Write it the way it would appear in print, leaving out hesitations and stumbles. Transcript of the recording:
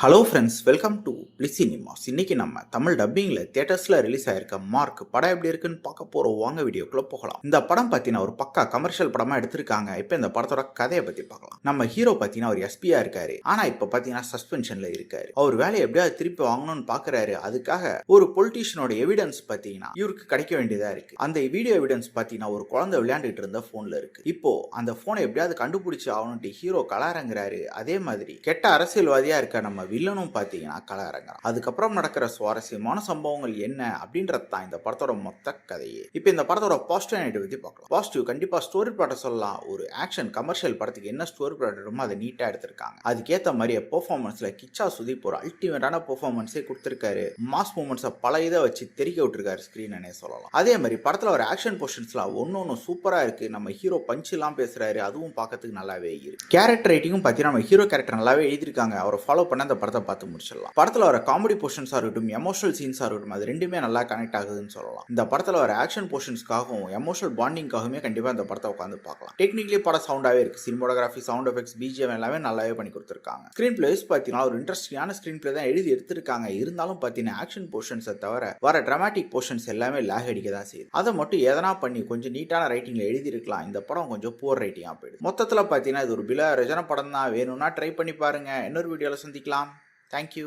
Hello friends, welcome to பிளி cinemas. இன்னைக்கு நம்ம தமிழ் டப்பிங்கில் தியேட்டர்ஸில் ரிலீஸ் ஆயிருக்க மார்க் படம் எப்படி இருக்குன்னு பார்க்க போகிறோம். வாங்க வீடியோக்குள்ளே போகலாம். இந்த படம் பார்த்தீங்கன்னா ஒரு பக்கா கமர்ஷியல் படமாக எடுத்திருக்காங்க. இப்போ இந்த படத்தோட கதையை பற்றி பார்க்கலாம். நம்ம ஹீரோ பார்த்தீங்கன்னா ஒரு எஸ்பியா இருக்காரு. ஆனால் இப்போ பார்த்தீங்கன்னா சஸ்பென்ஷனில் இருக்காரு. அவர் வேலையை எப்படியாவது திருப்பி வாங்கணும்னு பார்க்குறாரு. அதுக்காக ஒரு பொலிட்டீஷியனோட எவிடன்ஸ் பார்த்தீங்கன்னா இவருக்கு கிடைக்க வேண்டியதாக இருக்கு. அந்த வீடியோ எவிடன்ஸ் பார்த்தீங்கன்னா ஒரு குழந்தை விளையாண்டுட்டு இருந்த ஃபோனில் இருக்கு. இப்போ அந்த ஃபோனை எப்படியாவது கண்டுபிடிச்சு ஆகணும்ட்டு ஹீரோ கலாரங்கிறாரு. அதே மாதிரி கெட்ட அரசியல்வாதியாக இருக்க நம்ம வில்லனும் பார்த்தீங்கன்னா கலரங்கிறான். அதுக்கப்புறம் நடக்கிற சுவாரஸ்யமான சம்பவங்கள் என்ன அப்படின்றது தான் இந்த படத்தோட மொத்த கதையே. இப்போ இந்த படத்தோட பாசிட்டிவ் நெகட்டிவ் பற்றி பார்க்கலாம். பாசிட்டிவ் கண்டிப்பா ஸ்டோரி பிளாட்டை சொல்லலாம். ஒரு ஆக்ஷன் கமர்ஷியல் படத்துக்கு என்ன ஸ்டோரி பிளாட் இருக்குமோ அதை நீட்டா எடுத்திருக்காங்க. அதுக்கேற்ற மாதிரியே பெர்ஃபார்மன்ஸ்ல கிச்சா சுதீப் ஒரு அல்டிமேட்டான பெர்ஃபார்மன்ஸே கொடுத்திருக்காரு. மாஸ் மூமெண்ட்ஸை பல இதை வச்சு தெரிக்க விட்டுருக்காரு ஸ்கிரீனே சொல்லலாம். அதே மாதிரி படத்துல ஒரு ஆக்ஷன் போர்ஷன்ஸ்லாம் ஒன்னொன்னு சூப்பரா இருக்கு. நம்ம ஹீரோ பஞ்ச் எல்லாம் பேசுறாரு. அதுவும் பார்க்கறதுக்கு நல்லாவே இருக்கு. கேரக்டர் ரைட்டிங்கும் பார்த்தீங்கன்னா நம்ம ஹீரோ கேரக்டர் நல்லாவே எழுதிருக்காங்க. அவரை ஃபாலோ பண்ண அந்த படத்தை பார்த்து முடிச்சிடலாம். படத்துல வர காமெடி போர்ஷன்ஸா இருக்கட்டும், எமோஷனல் சீன்ஸா இருக்கட்டும், அது ரெண்டுமே நல்லா கனெக்ட் ஆகுதுன்னு சொல்லலாம். இந்த படத்துல வர ஆக்ஷன் போர்ஷன்ஸ்க்காகவும் எமோஷனல் பாண்டிங்காகவுமே கண்டிப்பா இந்த படத்தை உட்காந்து பார்க்கலாம். டெக்னிக்கலி படம் சவுண்டாவே இருக்கு. சினிமோட்டோகிராஃபி, சவுண்ட் எஃபெக்ட்ஸ், பிஜிஎம் எல்லாமே நல்லாவே பண்ணி கொடுத்துருக்காங்க. ஸ்கிரீன் பிளேஸ் பார்த்தீங்கன்னா ஒரு இன்ட்ரெஸ்டிங்கான ஸ்கிரீன் பிளே தான் எழுதி எடுத்திருக்காங்க. இருந்தாலும் பார்த்தீங்கன்னா ஆக்ஷன் போர்ஷன்ஸை தவிர வர டிராமாட்டிக் போர்ஷன்ஸ் எல்லாமே லேக் அடிக்க தான் செய்யுது. அதை மட்டும் எதனா பண்ணி கொஞ்சம் நீட்டான ரைட்டிங்ல எழுதி இருக்கலாம். இந்த படம் கொஞ்சம் புவர் ரைட்டிங்கா போயிடுது. மொத்தத்தில் பார்த்தீங்கன்னா இது ஒரு பில ரஜன படம் தான். வேணும்னா ட்ரை பண்ணி பாருங்க. இன்னொரு வீடியோல சந்திக்கலாம். தேங்க்யூ.